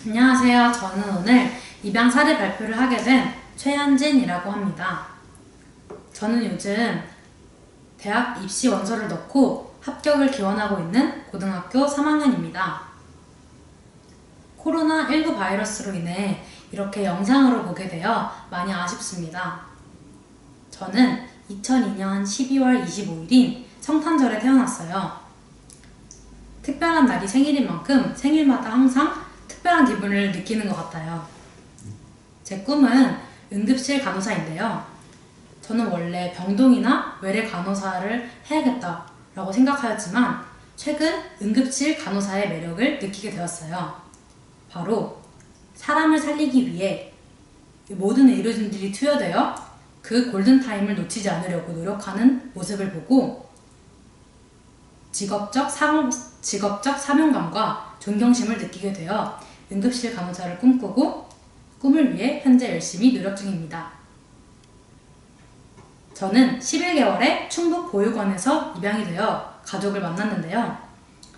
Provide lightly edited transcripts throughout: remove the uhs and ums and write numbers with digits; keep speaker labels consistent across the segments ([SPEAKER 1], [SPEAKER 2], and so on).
[SPEAKER 1] 안녕하세요. 저는 오늘 입양 사례 발표를 하게 된 최현진이라고 합니다. 저는 요즘 대학 입시 원서를 넣고 합격을 기원하고 있는 고등학교 3학년입니다. 코로나19 바이러스로 인해 이렇게 영상으로 보게 되어 많이 아쉽습니다. 저는 2002년 12월 25일인 성탄절에 태어났어요. 특별한 날이 생일인 만큼 생일마다 항상 특별한 기분을 느끼는 것 같아요. 제 꿈은 응급실 간호사인데요. 저는 원래 병동이나 외래 간호사를 해야겠다라고 생각하였지만 최근 응급실 간호사의 매력을 느끼게 되었어요. 바로 사람을 살리기 위해 모든 의료진들이 투여되어 그 골든타임을 놓치지 않으려고 노력하는 모습을 보고 직업적 사명감과 존경심을 느끼게 되어 응급실 간호사를 꿈꾸고 꿈을 위해 현재 열심히 노력 중입니다. 저는 11개월에 충북 보육원에서 입양이 되어 가족을 만났는데요.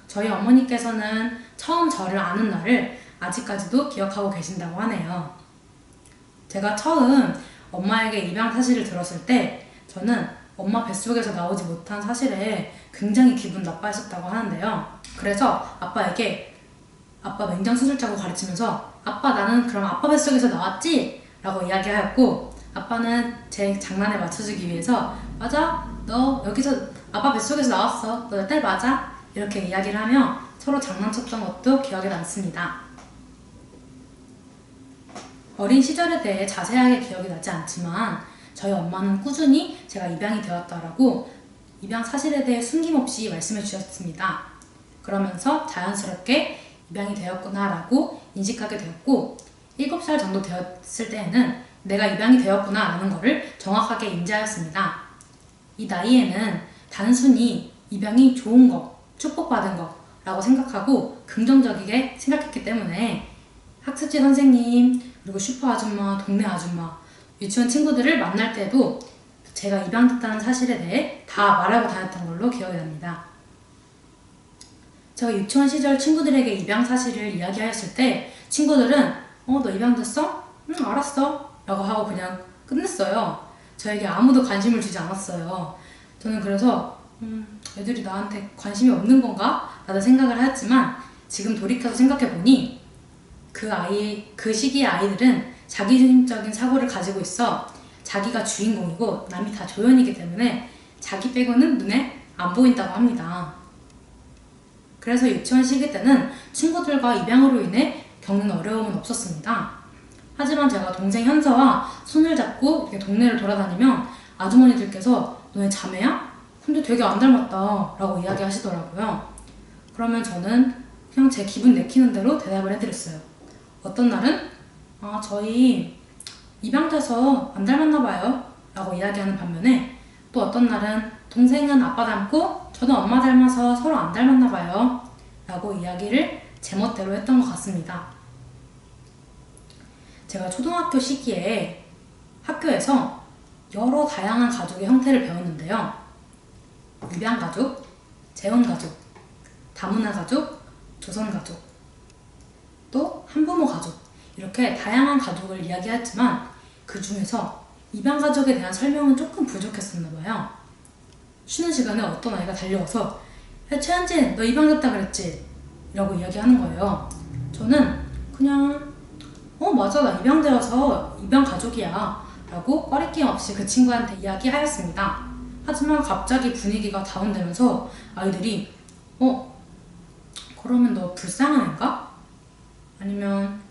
[SPEAKER 1] 저희 어머니께서는 처음 저를 아는 날을 아직까지도 기억하고 계신다고 하네요. 제가 처음 엄마에게 입양 사실을 들었을 때 저는 엄마 뱃속에서 나오지 못한 사실에 굉장히 기분 나빠했었다고 하는데요. 그래서 아빠에게 아빠 맹장 수술자고 가르치면서 아빠 나는 그럼 아빠 뱃속에서 나왔지? 라고 이야기하였고 아빠는 제 장난에 맞춰주기 위해서 맞아? 너 여기서 아빠 뱃속에서 나왔어. 너 내 딸 맞아? 이렇게 이야기를 하며 서로 장난쳤던 것도 기억에 남습니다. 어린 시절에 대해 자세하게 기억이 나지 않지만 저희 엄마는 꾸준히 제가 입양이 되었다라고 입양 사실에 대해 숨김없이 말씀해 주셨습니다. 그러면서 자연스럽게 입양이 되었구나 라고 인식하게 되었고 7살 정도 되었을 때에는 내가 입양이 되었구나 라는 것을 정확하게 인지하였습니다. 이 나이에는 단순히 입양이 좋은 것, 축복받은 것 라고 생각하고 긍정적이게 생각했기 때문에 학습지 선생님, 그리고 슈퍼 아줌마, 동네 아줌마, 유치원 친구들을 만날 때도 제가 입양됐다는 사실에 대해 다 말하고 다녔던 걸로 기억이 납니다. 제가 유치원 시절 친구들에게 입양 사실을 이야기하였을 때 친구들은 너 입양됐어? 응 알았어 라고 하고 그냥 끝냈어요. 저에게 아무도 관심을 주지 않았어요. 저는 그래서 애들이 나한테 관심이 없는 건가? 라는 생각을 하였지만 지금 돌이켜서 생각해보니 그 시기의 아이들은 자기중심적인 사고를 가지고 있어 자기가 주인공이고 남이 다 조연이기 때문에 자기 빼고는 눈에 안 보인다고 합니다. 그래서 유치원 시기 때는 친구들과 입양으로 인해 겪는 어려움은 없었습니다. 하지만 제가 동생 현서와 손을 잡고 이렇게 동네를 돌아다니면 아주머니들께서 너네 자매야? 근데 되게 안 닮았다 라고 이야기하시더라고요. 그러면 저는 그냥 제 기분 내키는 대로 대답을 해드렸어요. 어떤 날은 저희 입양돼서 안 닮았나 봐요 라고 이야기하는 반면에 또 어떤 날은 동생은 아빠 닮고 저는 엄마 닮아서 서로 안 닮았나 봐요 라고 이야기를 제멋대로 했던 것 같습니다. 제가 초등학교 시기에 학교에서 여러 다양한 가족의 형태를 배웠는데요. 입양가족, 재혼가족, 다문화가족, 조선가족, 또 한부모 가족 이렇게 다양한 가족을 이야기했지만 그 중에서 입양가족에 대한 설명은 조금 부족했었나봐요. 쉬는 시간에 어떤 아이가 달려와서 야 최현진 너 입양됐다 그랬지? 라고 이야기하는 거예요. 저는 그냥 맞아 나 입양되어서 입양가족이야 라고 꺼리낌 없이 그 친구한테 이야기하였습니다. 하지만 갑자기 분위기가 다운되면서 아이들이 그러면 너 불쌍한 애인가? 아니면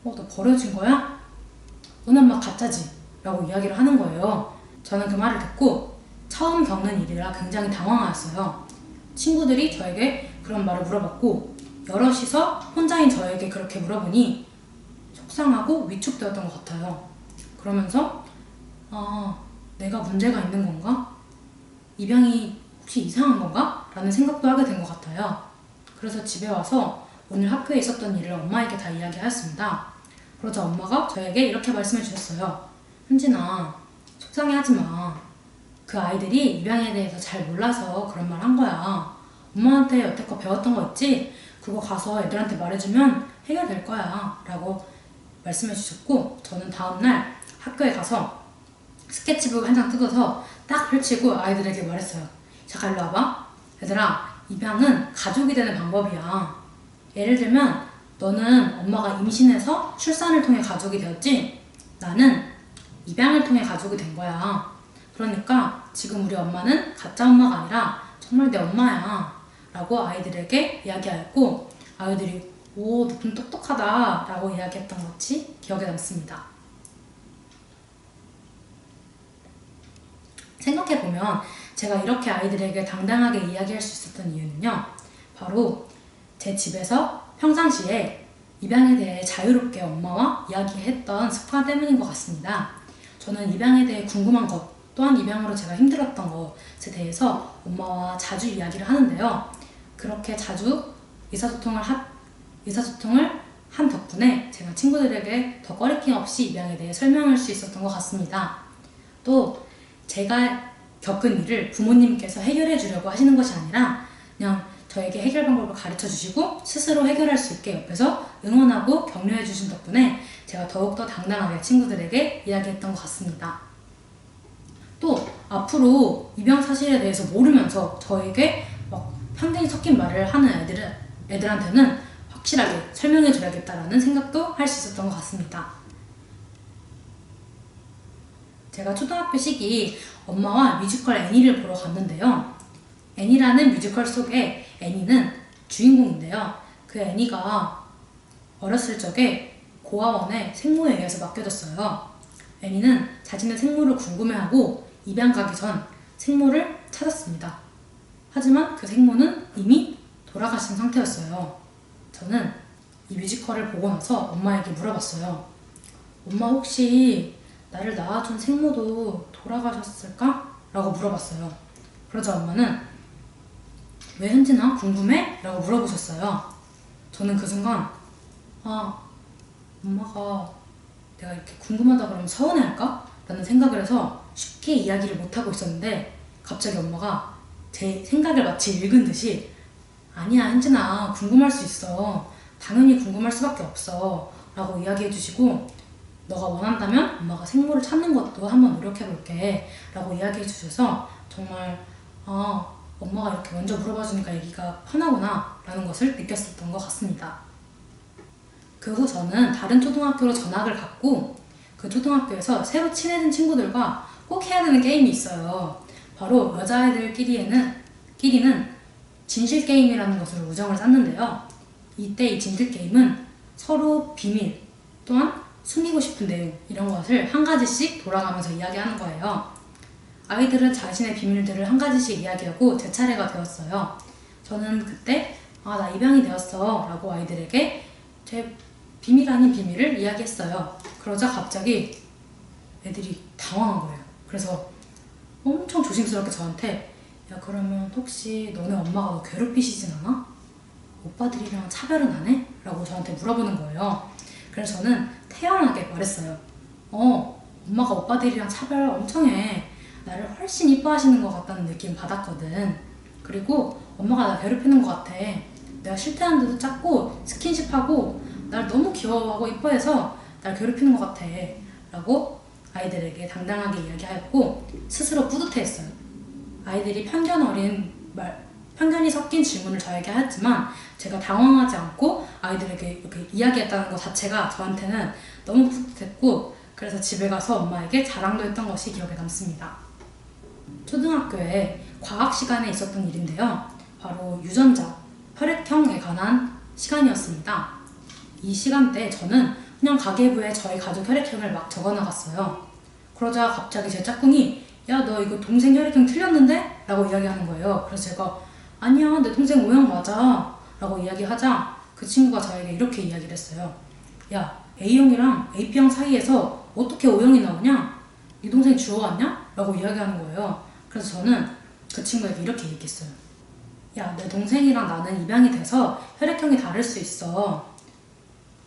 [SPEAKER 1] 너 버려진 거야? 너는 막 가짜지? 라고 이야기를 하는 거예요. 저는 그 말을 듣고 처음 겪는 일이라 굉장히 당황하였어요. 친구들이 저에게 그런 말을 물어봤고 여럿이서 혼자인 저에게 그렇게 물어보니 속상하고 위축되었던 것 같아요. 그러면서 내가 문제가 있는 건가? 입양이 혹시 이상한 건가? 라는 생각도 하게 된 것 같아요. 그래서 집에 와서 오늘 학교에 있었던 일을 엄마에게 다 이야기하였습니다. 그러자 엄마가 저에게 이렇게 말씀해 주셨어요. 현진아, 속상해하지 마. 그 아이들이 입양에 대해서 잘 몰라서 그런 말 한 거야. 엄마한테 여태껏 배웠던 거 있지? 그거 가서 애들한테 말해주면 해결될 거야 라고 말씀해 주셨고, 저는 다음날 학교에 가서 스케치북 한 장 뜯어서 딱 펼치고 아이들에게 말했어요. 잠깐 일로 와봐. 얘들아, 입양은 가족이 되는 방법이야. 예를 들면 너는 엄마가 임신해서 출산을 통해 가족이 되었지? 나는 입양을 통해 가족이 된 거야. 그러니까 지금 우리 엄마는 가짜 엄마가 아니라 정말 내 엄마야 라고 아이들에게 이야기하였고, 아이들이 오, 너 좀 똑똑하다 라고 이야기했던 것이 기억에 남습니다. 생각해보면 제가 이렇게 아이들에게 당당하게 이야기할 수 있었던 이유는요, 바로 제 집에서 평상시에 입양에 대해 자유롭게 엄마와 이야기했던 습관 때문인 것 같습니다. 저는 입양에 대해 궁금한 것, 또한 입양으로 제가 힘들었던 것에 대해서 엄마와 자주 이야기를 하는데요. 그렇게 자주 의사소통을 한 덕분에 제가 친구들에게 더 꺼리낌 없이 입양에 대해 설명할 수 있었던 것 같습니다. 또 제가 겪은 일을 부모님께서 해결해 주려고 하시는 것이 아니라 그냥 저에게 해결 방법을 가르쳐 주시고 스스로 해결할 수 있게 옆에서 응원하고 격려해 주신 덕분에 제가 더욱더 당당하게 친구들에게 이야기했던 것 같습니다. 또 앞으로 입양 사실에 대해서 모르면서 저에게 막 편견이 섞인 말을 하는 애들한테는 확실하게 설명해 줘야겠다라는 생각도 할 수 있었던 것 같습니다. 제가 초등학교 시기 엄마와 뮤지컬 애니를 보러 갔는데요. 애니라는 뮤지컬 속에 애니는 주인공인데요. 그 애니가 어렸을 적에 고아원에 생모에 의해서 맡겨졌어요. 애니는 자신의 생모를 궁금해하고 입양 가기 전 생모를 찾았습니다. 하지만 그 생모는 이미 돌아가신 상태였어요. 저는 이 뮤지컬을 보고 나서 엄마에게 물어봤어요. 엄마, 혹시 나를 낳아준 생모도 돌아가셨을까? 라고 물어봤어요. 그러자 엄마는 왜 현진아? 궁금해? 라고 물어보셨어요. 저는 그 순간 엄마가 내가 이렇게 궁금하다 그러면 서운해할까? 라는 생각을 해서 쉽게 이야기를 못하고 있었는데, 갑자기 엄마가 제 생각을 마치 읽은 듯이 아니야 현진아, 궁금할 수 있어. 당연히 궁금할 수밖에 없어 라고 이야기해 주시고, 너가 원한다면 엄마가 생모를 찾는 것도 한번 노력해 볼게 라고 이야기해 주셔서 정말 엄마가 이렇게 먼저 물어봐 주니까 얘기가 편하구나 라는 것을 느꼈었던 것 같습니다. 그 후 저는 다른 초등학교로 전학을 갔고, 그 초등학교에서 새로 친해진 친구들과 꼭 해야 되는 게임이 있어요. 바로 여자애들끼리는 진실 게임이라는 것으로 우정을 쌓는데요. 이때 이 진실 게임은 서로 비밀 또한 숨기고 싶은 내용, 이런 것을 한 가지씩 돌아가면서 이야기하는 거예요. 아이들은 자신의 비밀들을 한 가지씩 이야기하고 제 차례가 되었어요. 저는 그때 나 입양이 되었어 라고 아이들에게 제 비밀 아닌 비밀을 이야기했어요. 그러자 갑자기 애들이 당황한 거예요. 그래서 엄청 조심스럽게 저한테 야, 그러면 혹시 너네 엄마가 너 괴롭히시진 않아? 오빠들이랑 차별은 안 해? 라고 저한테 물어보는 거예요. 그래서 저는 태연하게 말했어요. 엄마가 오빠들이랑 차별 엄청 해. 나를 훨씬 이뻐하시는 것 같다는 느낌 받았거든. 그리고 엄마가 나 괴롭히는 것 같아. 내가 싫다는데도 자꾸 스킨십하고 날 너무 귀여워하고 이뻐해서 날 괴롭히는 것 같아 라고 아이들에게 당당하게 이야기하였고, 스스로 뿌듯해했어요. 아이들이 편견이 섞인 질문을 저에게 하였지만 제가 당황하지 않고 아이들에게 이렇게 이야기했다는 것 자체가 저한테는 너무 뿌듯했고, 그래서 집에 가서 엄마에게 자랑도 했던 것이 기억에 남습니다. 초등학교에 과학 시간에 있었던 일인데요. 바로 유전자, 혈액형에 관한 시간이었습니다. 이 시간대에 저는 그냥 가계부에 저희 가족 혈액형을 막 적어나갔어요. 그러자 갑자기 제 짝꿍이 야, 너 이거 동생 혈액형 틀렸는데? 라고 이야기하는 거예요. 그래서 제가 아니야, 내 동생 O형 맞아 라고 이야기하자 그 친구가 저에게 이렇게 이야기를 했어요. 야, A형이랑 AB형 사이에서 어떻게 O형이 나오냐? 네 동생 주워왔냐? 라고 이야기하는 거예요. 그래서 저는 그 친구에게 이렇게 얘기했어요. 야, 내 동생이랑 나는 입양이 돼서 혈액형이 다를 수 있어.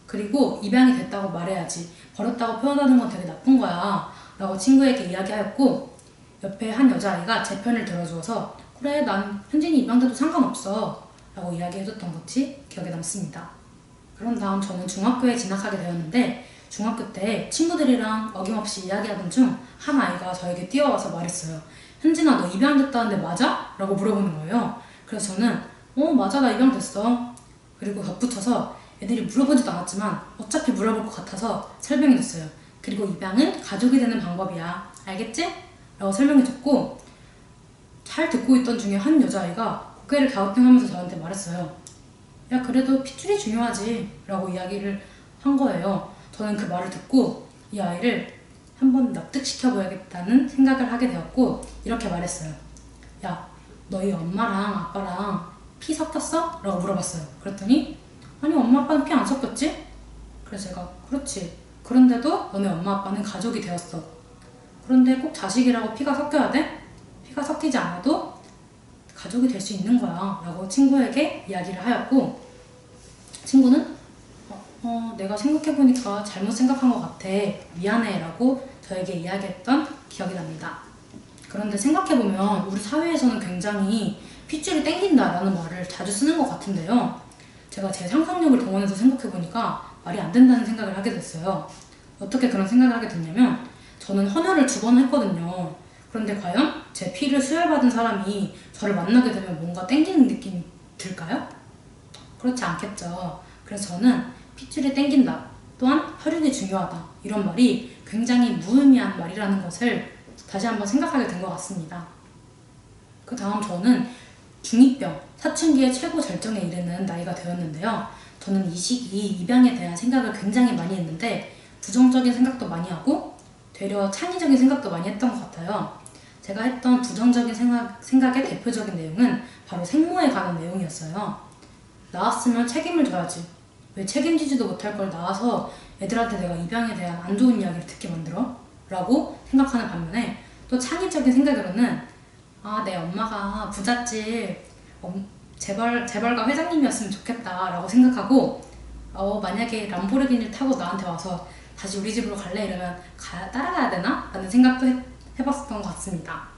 [SPEAKER 1] 그리고 입양이 됐다고 말해야지. 버렸다고 표현하는 건 되게 나쁜 거야 라고 친구에게 이야기하였고, 옆에 한 여자아이가 제 편을 들어주어서 그래, 난 현진이 입양돼도 상관없어 라고 이야기해줬던 것이 기억에 남습니다. 그런 다음 저는 중학교에 진학하게 되었는데, 중학교 때 친구들이랑 어김없이 이야기하던 중 한 아이가 저에게 뛰어와서 말했어요. 현진아, 너 입양됐다는데 맞아? 라고 물어보는 거예요. 그래서 저는 맞아, 나 입양됐어. 그리고 덧붙여서 애들이 물어보지도 않았지만 어차피 물어볼 것 같아서 설명해줬어요. 그리고 입양은 가족이 되는 방법이야. 알겠지? 라고 설명해줬고, 잘 듣고 있던 중에 한 여자아이가 고개를 갸우뚱하면서 저한테 말했어요. 야, 그래도 핏줄이 중요하지 라고 이야기를 한 거예요. 저는 그 말을 듣고 이 아이를 한번 납득시켜봐야겠다는 생각을 하게 되었고, 이렇게 말했어요. 야, 너희 엄마랑 아빠랑 피 섞였어? 라고 물어봤어요. 그랬더니 아니, 엄마 아빠는 피 안 섞였지? 그래서 제가 그렇지, 그런데도 너네 엄마 아빠는 가족이 되었어. 그런데 꼭 자식이라고 피가 섞여야 돼? 피가 섞이지 않아도 가족이 될 수 있는 거야 라고 친구에게 이야기를 하였고, 친구는 내가 생각해보니까 잘못 생각한 것 같아, 미안해 라고 저에게 이야기했던 기억이 납니다. 그런데 생각해보면 우리 사회에서는 굉장히 핏줄이 땡긴다 라는 말을 자주 쓰는 것 같은데요, 제가 제 상상력을 동원해서 생각해보니까 말이 안 된다는 생각을 하게 됐어요. 어떻게 그런 생각을 하게 됐냐면, 저는 헌혈을 2번 했거든요. 그런데 과연 제 피를 수혈받은 사람이 저를 만나게 되면 뭔가 땡기는 느낌이 들까요? 그렇지 않겠죠. 그래서 저는 핏줄이 땡긴다, 또한 혈육이 중요하다, 이런 말이 굉장히 무의미한 말이라는 것을 다시 한번 생각하게 된 것 같습니다. 그 다음 저는 중2병, 사춘기의 최고 절정에 이르는 나이가 되었는데요. 저는 이 시기 입양에 대한 생각을 굉장히 많이 했는데, 부정적인 생각도 많이 하고 되려 창의적인 생각도 많이 했던 것 같아요. 제가 했던 부정적인 생각의 대표적인 내용은 바로 생모에 관한 내용이었어요. 나왔으면 책임을 져야지, 왜 책임지지도 못할 걸 낳아서 애들한테 내가 입양에 대한 안 좋은 이야기를 듣게 만들어? 라고 생각하는 반면에, 또 창의적인 생각으로는 내 엄마가 부잣집 재벌가 회장님이었으면 좋겠다 라고 생각하고, 만약에 람보르기니를 타고 나한테 와서 다시 우리 집으로 갈래? 이러면 따라가야 되나? 라는 생각도 해봤었던 것 같습니다.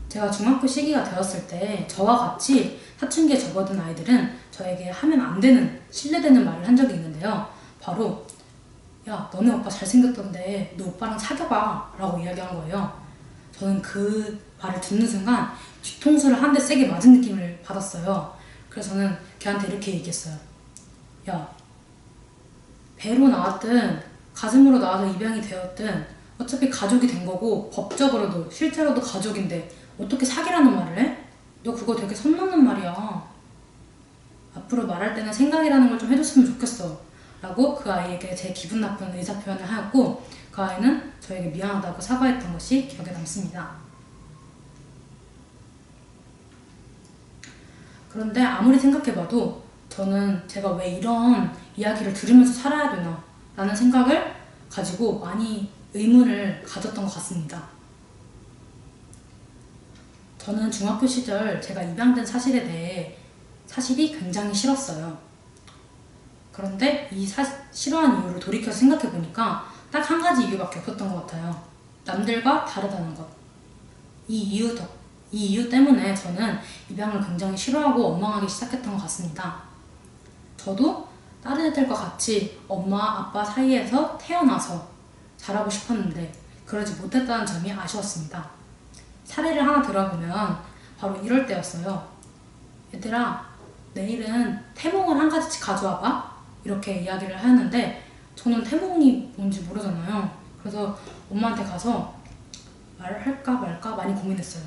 [SPEAKER 1] 제가 중학교 시기가 되었을 때 저와 같이 사춘기에 접어든 아이들은 저에게 하면 안 되는, 실례되는 말을 한 적이 있는데요. 바로 야, 너네 오빠 잘생겼던데 너 오빠랑 사귀어봐 라고 이야기한 거예요. 저는 그 말을 듣는 순간 뒤통수를 한 대 세게 맞은 느낌을 받았어요. 그래서 저는 걔한테 이렇게 얘기했어요. 야, 배로 나왔든 가슴으로 나와서 입양이 되었든 어차피 가족이 된 거고, 법적으로도 실제로도 가족인데 어떻게 사귀라는 말을 해? 너 그거 되게 선 넘는 말이야. 앞으로 말할 때는 생각이라는 걸 좀 해줬으면 좋겠어 라고 그 아이에게 제 기분 나쁜 의사표현을 하였고, 그 아이는 저에게 미안하다고 사과했던 것이 기억에 남습니다. 그런데 아무리 생각해봐도 저는 제가 왜 이런 이야기를 들으면서 살아야 되나 라는 생각을 가지고 많이 의문을 가졌던 것 같습니다. 저는 중학교 시절 제가 입양된 사실에 대해 사실이 굉장히 싫었어요. 그런데 이 싫어하는 이유를 돌이켜서 생각해보니까 딱 한 가지 이유밖에 없었던 것 같아요. 남들과 다르다는 것. 이 이유 때문에 저는 입양을 굉장히 싫어하고 원망하기 시작했던 것 같습니다. 저도 다른 애들과 같이 엄마, 아빠 사이에서 태어나서 자라고 싶었는데 그러지 못했다는 점이 아쉬웠습니다. 사례를 하나 들어보면 바로 이럴 때였어요. 얘들아, 내일은 태몽을 한 가지씩 가져와봐 이렇게 이야기를 하는데, 저는 태몽이 뭔지 모르잖아요. 그래서 엄마한테 가서 말할까 말까 많이 고민했어요.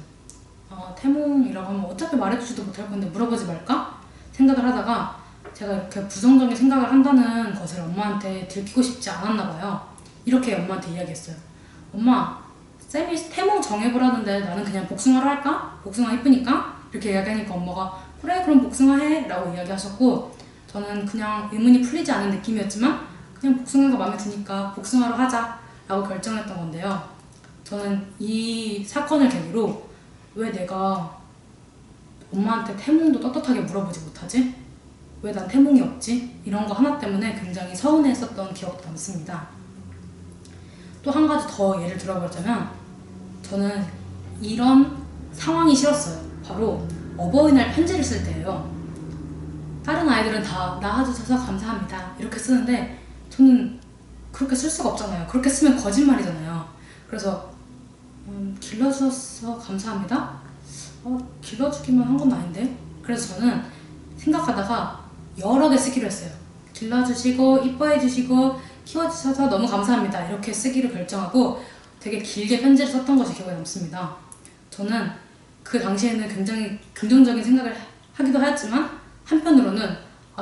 [SPEAKER 1] 태몽이라고 하면 어차피 말해주지도 못할 건데 물어보지 말까 생각을 하다가, 제가 이렇게 부정적인 생각을 한다는 것을 엄마한테 들키고 싶지 않았나 봐요. 이렇게 엄마한테 이야기했어요. 엄마, 쌤이 태몽 정해보라는데 나는 그냥 복숭아로 할까? 복숭아 이쁘니까? 이렇게 이야기하니까 엄마가 그래, 그럼 복숭아 해 라고 이야기하셨고, 저는 그냥 의문이 풀리지 않은 느낌이었지만 그냥 복숭아가 마음에 드니까 복숭아로 하자 라고 결정했던 건데요. 저는 이 사건을 계기로 왜 내가 엄마한테 태몽도 떳떳하게 물어보지 못하지? 왜 난 태몽이 없지? 이런 거 하나 때문에 굉장히 서운했었던 기억도 남습니다. 또 한 가지 더 예를 들어보자면, 저는 이런 상황이 싫었어요. 바로 어버이날 편지를 쓸 때예요. 다른 아이들은 다 낳아주셔서 감사합니다 이렇게 쓰는데 저는 그렇게 쓸 수가 없잖아요. 그렇게 쓰면 거짓말이잖아요. 그래서 길러주셔서 감사합니다? 길러주기만 한 건 아닌데? 그래서 저는 생각하다가 여러 개 쓰기로 했어요. 길러주시고 이뻐해주시고 키워주셔서 너무 감사합니다 이렇게 쓰기로 결정하고 되게 길게 편지를 썼던 것이 기억에 남습니다. 저는 그 당시에는 굉장히 긍정적인 생각을 하기도 하였지만 한편으로는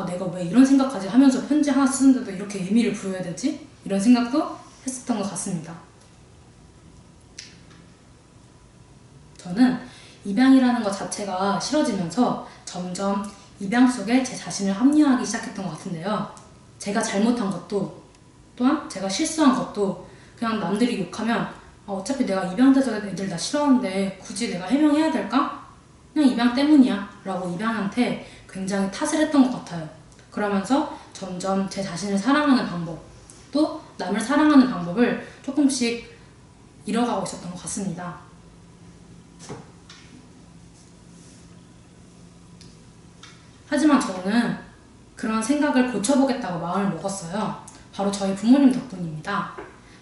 [SPEAKER 1] 내가 왜 이런 생각까지 하면서 편지 하나 쓰는데도 이렇게 의미를 부여해야 되지? 이런 생각도 했었던 것 같습니다. 저는 입양이라는 것 자체가 싫어지면서 점점 입양 속에 제 자신을 합리화하기 시작했던 것 같은데요. 제가 잘못한 것도 또한 제가 실수한 것도 그냥 남들이 욕하면 어차피 내가 입양되던 애들 다 싫어하는데 굳이 내가 해명해야 될까? 그냥 입양 때문이야 라고 입양한테 굉장히 탓을 했던 것 같아요. 그러면서 점점 제 자신을 사랑하는 방법 또 남을 사랑하는 방법을 조금씩 잃어가고 있었던 것 같습니다. 하지만 저는 그런 생각을 고쳐보겠다고 마음을 먹었어요. 바로 저희 부모님 덕분입니다.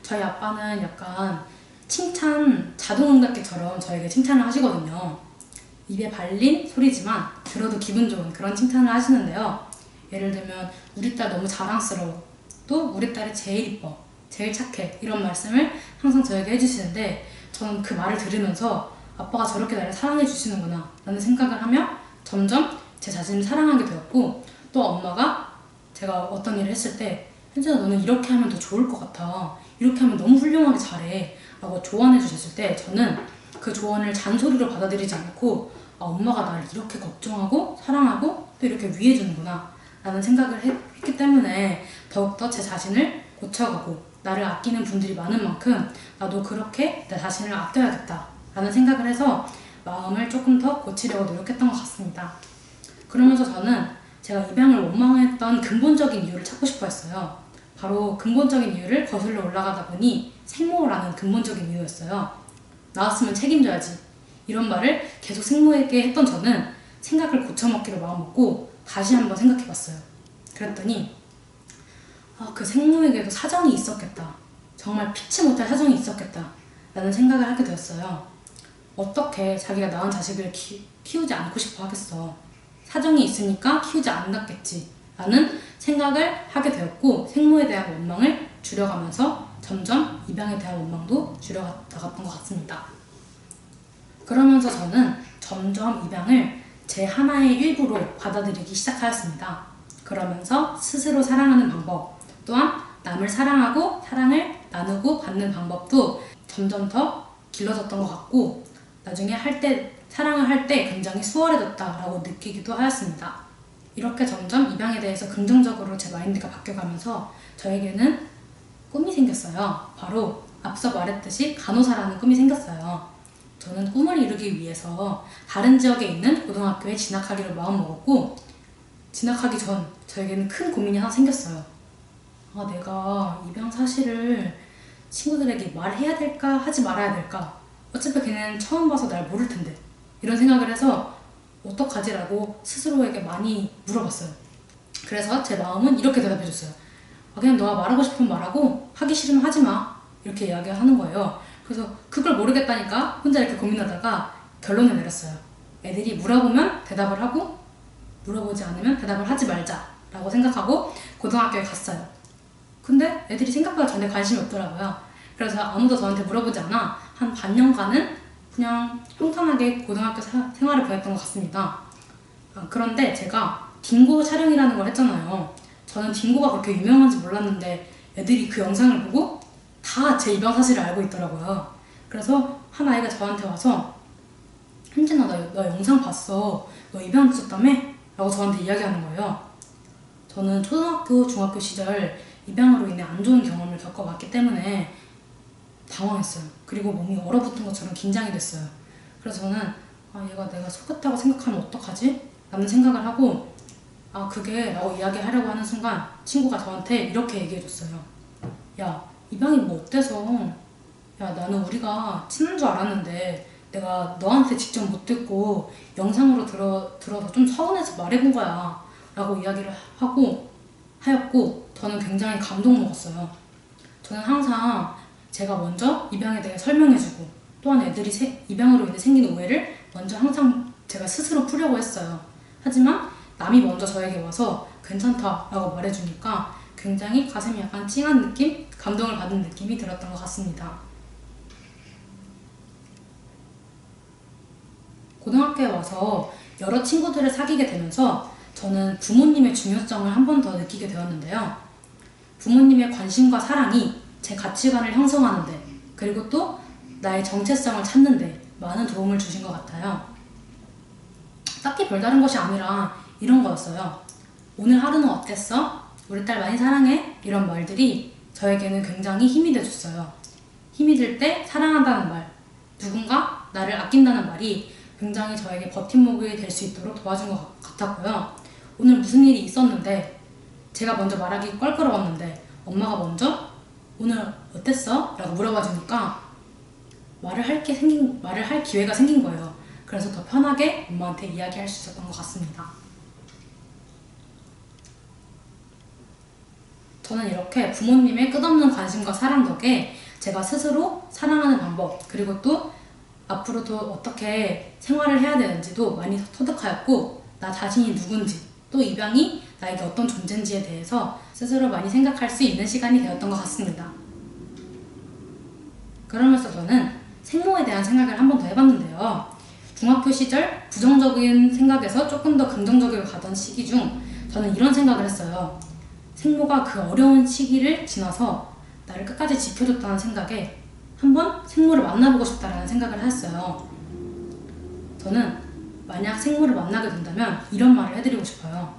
[SPEAKER 1] 저희 아빠는 약간 칭찬 자동응답기처럼 저에게 칭찬을 하시거든요. 입에 발린 소리지만 들어도 기분 좋은 그런 칭찬을 하시는데요. 예를 들면 우리 딸 너무 자랑스러워, 또 우리 딸이 제일 이뻐, 제일 착해 이런 말씀을 항상 저에게 해주시는데 저는 그 말을 들으면서 아빠가 저렇게 나를 사랑해 주시는구나 라는 생각을 하며 점점 제 자신을 사랑하게 되었고, 또 엄마가 제가 어떤 일을 했을 때 현진아 너는 이렇게 하면 더 좋을 것 같아, 이렇게 하면 너무 훌륭하게 잘해 라고 조언해 주셨을 때 저는 그 조언을 잔소리로 받아들이지 않고 엄마가 나를 이렇게 걱정하고 사랑하고 또 이렇게 위해 주는구나 라는 생각을 했기 때문에 더욱더 제 자신을 고쳐가고 나를 아끼는 분들이 많은 만큼 나도 그렇게 내 자신을 아껴야겠다 라는 생각을 해서 마음을 조금 더 고치려고 노력했던 것 같습니다. 그러면서 저는 제가 입양을 원망했던 근본적인 이유를 찾고 싶어 했어요. 바로 근본적인 이유를 거슬러 올라가다 보니 생모라는 근본적인 이유였어요. 나왔으면 책임져야지 이런 말을 계속 생모에게 했던 저는 생각을 고쳐먹기로 마음먹고 다시 한번 생각해봤어요. 그랬더니 그 생모에게도 사정이 있었겠다, 정말 피치 못할 사정이 있었겠다 라는 생각을 하게 되었어요. 어떻게 자기가 낳은 자식을 키우지 않고 싶어 하겠어, 사정이 있으니까 키우지 않았겠지 라는 생각을 하게 되었고, 생모에 대한 원망을 줄여가면서 점점 입양에 대한 원망도 줄여나갔던 것 같습니다. 그러면서 저는 점점 입양을 제 하나의 일부로 받아들이기 시작하였습니다. 그러면서 스스로 사랑하는 방법, 또한 남을 사랑하고 사랑을 나누고 받는 방법도 점점 더 길러졌던 것 같고, 나중에 사랑을 할 때 굉장히 수월해졌다라고 느끼기도 하였습니다. 이렇게 점점 입양에 대해서 긍정적으로 제 마인드가 바뀌어가면서 저에게는 꿈이 생겼어요. 바로 앞서 말했듯이 간호사라는 꿈이 생겼어요. 저는 꿈을 이루기 위해서 다른 지역에 있는 고등학교에 진학하기로 마음먹었고, 진학하기 전 저에게는 큰 고민이 하나 생겼어요. 내가 입양 사실을 친구들에게 말해야 될까 하지 말아야 될까, 어차피 걔는 처음 봐서 날 모를 텐데 이런 생각을 해서 어떡하지라고 스스로에게 많이 물어봤어요. 그래서 제 마음은 이렇게 대답해줬어요. 그냥 너가 말하고 싶으면 말하고 하기 싫으면 하지 마 이렇게 이야기를 하는 거예요. 그래서 그걸 모르겠다니까 혼자 이렇게 고민하다가 결론을 내렸어요. 애들이 물어보면 대답을 하고 물어보지 않으면 대답을 하지 말자 라고 생각하고 고등학교에 갔어요. 근데 애들이 생각보다 저한테 관심이 없더라고요. 그래서 아무도 저한테 물어보지 않아 한 반년간은 그냥 평탄하게 고등학교 생활을 보냈던 것 같습니다. 그런데 제가 딩고 촬영이라는 걸 했잖아요. 저는 딩고가 그렇게 유명한지 몰랐는데 애들이 그 영상을 보고 다 제 입양 사실을 알고 있더라고요. 그래서 한 아이가 저한테 와서 현진아 너 영상 봤어, 너 입양했었다며? 라고 저한테 이야기하는 거예요. 저는 초등학교, 중학교 시절 입양으로 인해 안 좋은 경험을 겪어봤기 때문에 당황했어요. 그리고 몸이 얼어붙은 것처럼 긴장이 됐어요. 그래서 저는 얘가 내가 속았다고 생각하면 어떡하지? 라는 생각을 하고 그게 라고 이야기하려고 하는 순간 친구가 저한테 이렇게 얘기해줬어요. 야, 입양이 뭐 어때서? 야, 나는 우리가 친한 줄 알았는데 내가 너한테 직접 못 듣고 영상으로 들어서 좀 서운해서 말해본 거야 라고 이야기를 하였고 저는 굉장히 감동 먹었어요. 저는 항상 제가 먼저 입양에 대해 설명해주고 또한 애들이 입양으로 인해 생긴 오해를 먼저 항상 제가 스스로 풀려고 했어요. 하지만 남이 먼저 저에게 와서 괜찮다 라고 말해주니까 굉장히 가슴이 약간 찡한 느낌? 감동을 받은 느낌이 들었던 것 같습니다. 고등학교에 와서 여러 친구들을 사귀게 되면서 저는 부모님의 중요성을 한 번 더 느끼게 되었는데요. 부모님의 관심과 사랑이 제 가치관을 형성하는데 그리고 또 나의 정체성을 찾는데 많은 도움을 주신 것 같아요. 딱히 별다른 것이 아니라 이런 거였어요. 오늘 하루는 어땠어? 우리 딸 많이 사랑해? 이런 말들이 저에게는 굉장히 힘이 돼줬어요. 힘이 들 때 사랑한다는 말, 누군가 나를 아낀다는 말이 굉장히 저에게 버팀목이 될 수 있도록 도와준 것 같았고요. 오늘 무슨 일이 있었는데 제가 먼저 말하기 껄끄러웠는데 엄마가 먼저 오늘 어땠어? 라고 물어봐 주니까 말을 할 기회가 생긴 거예요. 그래서 더 편하게 엄마한테 이야기할 수 있었던 것 같습니다. 저는 이렇게 부모님의 끝없는 관심과 사랑 덕에 제가 스스로 사랑하는 방법 그리고 또 앞으로도 어떻게 생활을 해야 되는지도 많이 터득하였고 나 자신이 누군지 또 입양이 나에게 어떤 존재인지에 대해서 스스로 많이 생각할 수 있는 시간이 되었던 것 같습니다. 그러면서 저는 생모에 대한 생각을 한 번 더 해봤는데요. 중학교 시절 부정적인 생각에서 조금 더 긍정적으로 가던 시기 중 저는 이런 생각을 했어요. 생모가 그 어려운 시기를 지나서 나를 끝까지 지켜줬다는 생각에 한번 생모를 만나보고 싶다라는 생각을 했어요. 저는 만약 생모를 만나게 된다면 이런 말을 해드리고 싶어요.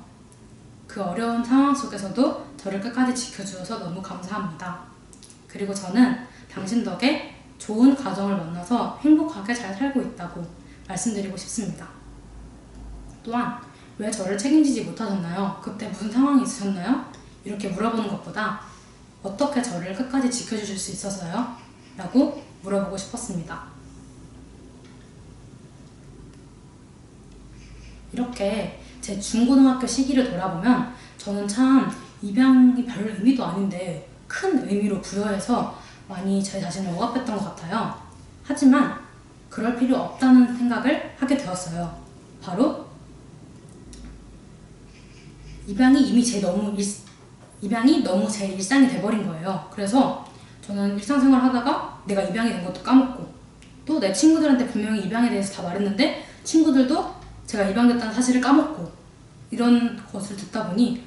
[SPEAKER 1] 그 어려운 상황 속에서도 저를 끝까지 지켜주셔서 너무 감사합니다. 그리고 저는 당신 덕에 좋은 가정을 만나서 행복하게 잘 살고 있다고 말씀드리고 싶습니다. 또한 왜 저를 책임지지 못하셨나요? 그때 무슨 상황이 있으셨나요? 이렇게 물어보는 것보다 어떻게 저를 끝까지 지켜주실 수 있었어요? 라고 물어보고 싶었습니다. 이렇게 제 중고등학교 시기를 돌아보면 저는 참 입양이 별 의미도 아닌데 큰 의미로 부여해서 많이 제 자신을 억압했던 것 같아요. 하지만 그럴 필요 없다는 생각을 하게 되었어요. 바로 입양이 너무 제 일상이 돼버린 거예요. 그래서 저는 일상생활 하다가 내가 입양이 된 것도 까먹고 또 내 친구들한테 분명히 입양에 대해서 다 말했는데 친구들도 제가 입양됐다는 사실을 까먹고 이런 것을 듣다 보니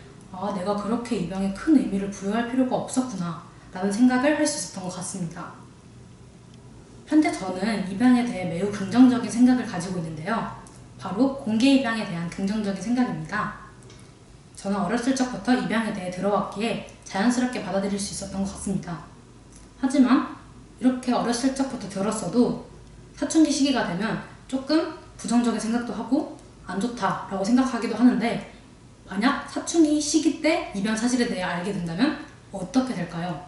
[SPEAKER 1] 내가 그렇게 입양에 큰 의미를 부여할 필요가 없었구나 라는 생각을 할 수 있었던 것 같습니다. 현재 저는 입양에 대해 매우 긍정적인 생각을 가지고 있는데요. 바로 공개 입양에 대한 긍정적인 생각입니다. 저는 어렸을 적부터 입양에 대해 들어왔기에 자연스럽게 받아들일 수 있었던 것 같습니다. 하지만 이렇게 어렸을 적부터 들었어도 사춘기 시기가 되면 조금 부정적인 생각도 하고 안 좋다라고 생각하기도 하는데 만약 사춘기 시기 때 입양 사실에 대해 알게 된다면 어떻게 될까요?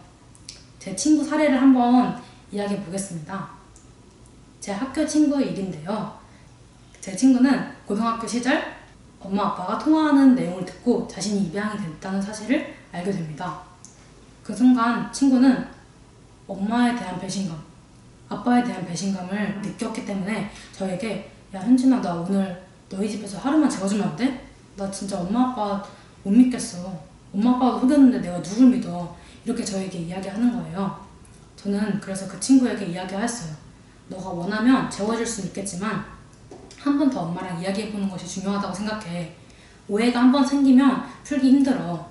[SPEAKER 1] 제 친구 사례를 한번 이야기해 보겠습니다. 제 학교 친구의 일인데요. 제 친구는 고등학교 시절 엄마 아빠가 통화하는 내용을 듣고 자신이 입양이 됐다는 사실을 알게 됩니다. 그 순간 친구는 엄마에 대한 배신감, 아빠에 대한 배신감을 느꼈기 때문에 저에게 야 현진아 나 오늘 너희 집에서 하루만 재워주면 안 돼? 나 진짜 엄마 아빠 못 믿겠어. 엄마 아빠도 속였는데 내가 누굴 믿어. 이렇게 저에게 이야기하는 거예요. 저는 그래서 그 친구에게 이야기하였어요. 너가 원하면 재워줄 수는 있겠지만 한 번 더 엄마랑 이야기해보는 것이 중요하다고 생각해. 오해가 한 번 생기면 풀기 힘들어.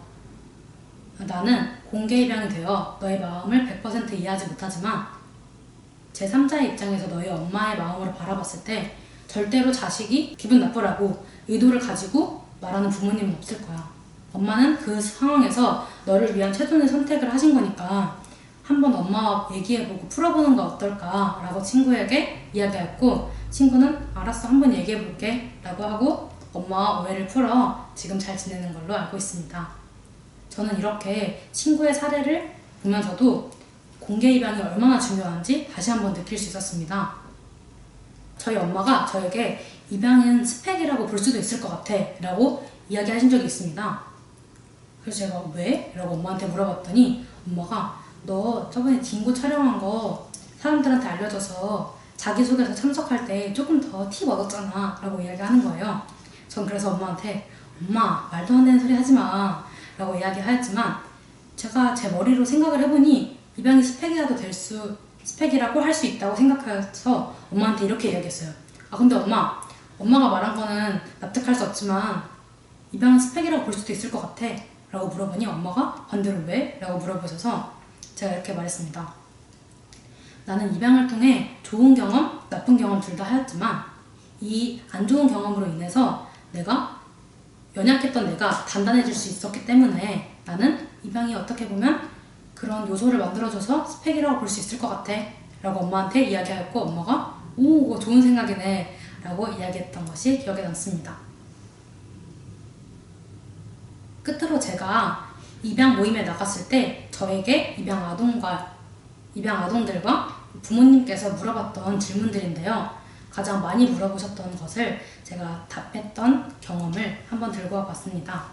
[SPEAKER 1] 나는 공개 입양이 되어 너의 마음을 100% 이해하지 못하지만 제3자의 입장에서 너희 엄마의 마음으로 바라봤을 때 절대로 자식이 기분 나쁘라고 의도를 가지고 말하는 부모님은 없을 거야. 엄마는 그 상황에서 너를 위한 최선의 선택을 하신 거니까 한번 엄마와 얘기해보고 풀어보는 거 어떨까 라고 친구에게 이야기했고 친구는 알았어 한번 얘기해볼게 라고 하고 엄마와 오해를 풀어 지금 잘 지내는 걸로 알고 있습니다. 저는 이렇게 친구의 사례를 보면서도 공개 입양이 얼마나 중요한지 다시 한번 느낄 수 있었습니다. 저희 엄마가 저에게 입양은 스펙이라고 볼 수도 있을 것 같아 라고 이야기하신 적이 있습니다. 그래서 제가 왜? 라고 엄마한테 물어봤더니 엄마가 너 저번에 딩고 촬영한 거 사람들한테 알려줘서 자기소개서 참석할 때 조금 더 팁 얻었잖아 라고 이야기하는 거예요. 전 그래서 엄마한테 엄마 말도 안 되는 소리 하지마 라고 이야기하였지만 제가 제 머리로 생각을 해보니 입양이 스펙이라고 할 수 있다고 생각해서 엄마한테 이렇게 이야기했어요. 아 근데 엄마가 말한 거는 납득할 수 없지만 입양은 스펙이라고 볼 수도 있을 것 같아 라고 물어보니 엄마가 반대로 왜? 라고 물어보셔서 제가 이렇게 말했습니다. 나는 입양을 통해 좋은 경험, 나쁜 경험 둘 다 하였지만 이 안 좋은 경험으로 인해서 연약했던 내가 단단해질 수 있었기 때문에 나는 입양이 어떻게 보면 그런 요소를 만들어줘서 스펙이라고 볼 수 있을 것 같아 라고 엄마한테 이야기하였고 엄마가 오 그거 좋은 생각이네 라고 이야기했던 것이 기억에 남습니다. 끝으로 제가 입양 모임에 나갔을 때 저에게 입양 아동들과 부모님께서 물어봤던 질문들인데요. 가장 많이 물어보셨던 것을 제가 답했던 경험을 한번 들고 와봤습니다.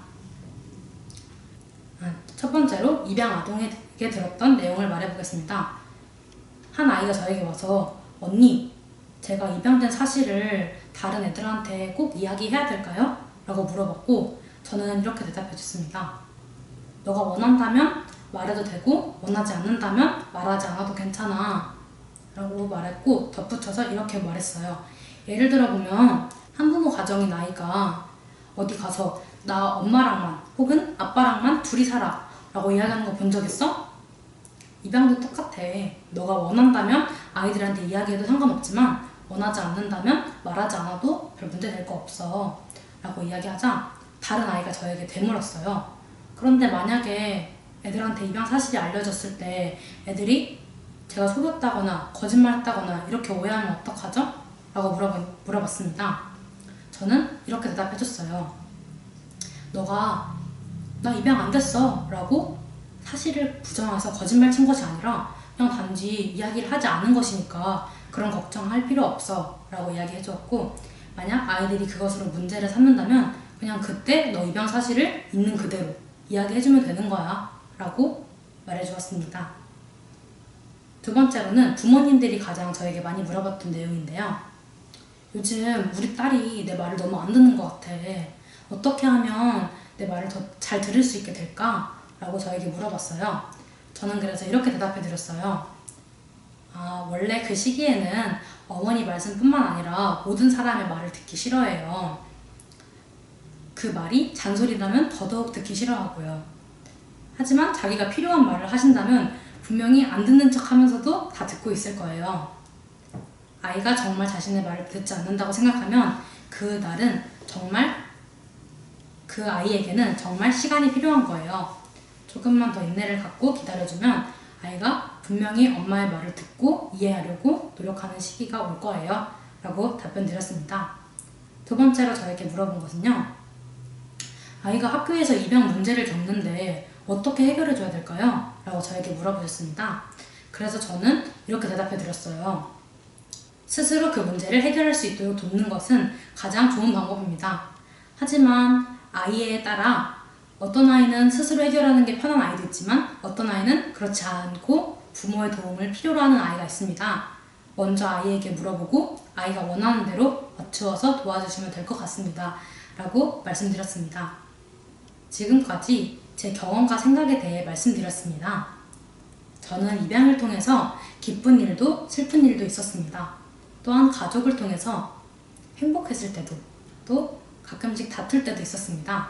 [SPEAKER 1] 첫 번째로 입양 아동에게 들었던 내용을 말해보겠습니다. 한 아이가 저에게 와서 언니, 제가 입양된 사실을 다른 애들한테 꼭 이야기해야 될까요? 라고 물어봤고 저는 이렇게 대답해줬습니다. 너가 원한다면 말해도 되고 원하지 않는다면 말하지 않아도 괜찮아 라고 말했고 덧붙여서 이렇게 말했어요. 예를 들어 보면 한부모 가정인 아이가 어디 가서 나 엄마랑만 혹은 아빠랑만 둘이 살아 라고 이야기하는 거 본 적 있어? 입양도 똑같아. 너가 원한다면 아이들한테 이야기해도 상관없지만 원하지 않는다면 말하지 않아도 별 문제 될 거 없어 라고 이야기하자 다른 아이가 저에게 되물었어요. 그런데 만약에 애들한테 입양 사실이 알려졌을 때 애들이 제가 속였다거나 거짓말했다거나 이렇게 오해하면 어떡하죠? 라고 물어봤습니다. 저는 이렇게 대답해줬어요. 너가 나 입양 안 됐어 라고 사실을 부정해서 거짓말 친 것이 아니라 그냥 단지 이야기를 하지 않은 것이니까 그런 걱정할 필요 없어 라고 이야기해주었고 만약 아이들이 그것으로 문제를 삼는다면 그냥 그때 너 입양 사실을 있는 그대로 이야기해주면 되는 거야 라고 말해주었습니다. 두 번째로는 부모님들이 가장 저에게 많이 물어봤던 내용인데요. 요즘 우리 딸이 내 말을 너무 안 듣는 것 같아. 어떻게 하면 내 말을 더 잘 들을 수 있게 될까? 라고 저에게 물어봤어요. 저는 그래서 이렇게 대답해 드렸어요. 원래 그 시기에는 어머니 말씀뿐만 아니라 모든 사람의 말을 듣기 싫어해요. 그 말이 잔소리라면 더더욱 듣기 싫어하고요. 하지만 자기가 필요한 말을 하신다면 분명히 안 듣는 척 하면서도 다 듣고 있을 거예요. 아이가 정말 자신의 말을 듣지 않는다고 생각하면 그날은 정말 그 아이에게는 정말 시간이 필요한 거예요. 조금만 더 인내를 갖고 기다려주면 아이가 분명히 엄마의 말을 듣고 이해하려고 노력하는 시기가 올 거예요. 라고 답변 드렸습니다. 두 번째로 저에게 물어본 것은요. 아이가 학교에서 입양 문제를 겪는데 어떻게 해결해 줘야 될까요? 라고 저에게 물어보셨습니다. 그래서 저는 이렇게 대답해 드렸어요. 스스로 그 문제를 해결할 수 있도록 돕는 것은 가장 좋은 방법입니다. 하지만 아이에 따라 어떤 아이는 스스로 해결하는 게 편한 아이도 있지만 어떤 아이는 그렇지 않고 부모의 도움을 필요로 하는 아이가 있습니다. 먼저 아이에게 물어보고 아이가 원하는 대로 맞추어서 도와주시면 될 것 같습니다. 라고 말씀드렸습니다. 지금까지 제 경험과 생각에 대해 말씀드렸습니다. 저는 입양을 통해서 기쁜 일도 슬픈 일도 있었습니다. 또한 가족을 통해서 행복했을 때도 또 가끔씩 다툴 때도 있었습니다.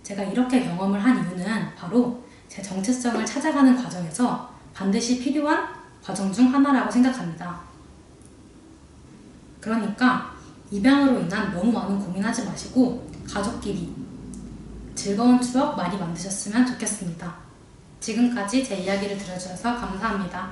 [SPEAKER 1] 제가 이렇게 경험을 한 이유는 바로 제 정체성을 찾아가는 과정에서 반드시 필요한 과정 중 하나라고 생각합니다. 그러니까 입양으로 인한 너무 많은 고민하지 마시고 가족끼리 즐거운 추억 많이 만드셨으면 좋겠습니다. 지금까지 제 이야기를 들어주셔서 감사합니다.